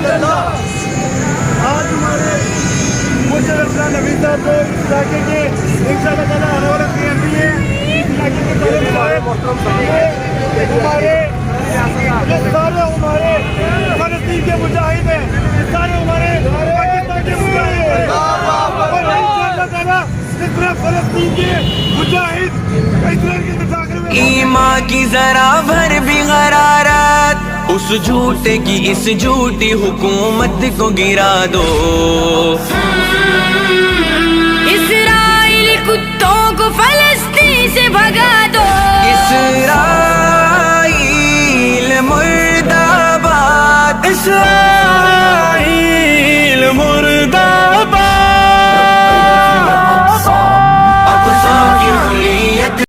آج ہمارے مرشد افضل نبی صاحب کو اس علاقے کے انشاءاللہ تعالیٰ آنے والے پی ایم پی ہیں، اس علاقے کے ہمارے یہ سارے ہمارے فلسطین کے مجاہد ہیں، یہ سارے ہمارے پاکستان کے مجاہد ہیں، اور انشاءاللہ تعالیٰ اس طرح فلسطین کے مجاہد اسرائیل کے دفاع کریں۔ ایمان کی ذرا بھر بھی غرارت اس جھوٹے کی اس جھوٹی حکومت کو گرا دو۔ اسرائیلی کتوں کو فلسطین سے بھگا دو۔ اسرائیل مرد آباد، اسرائیل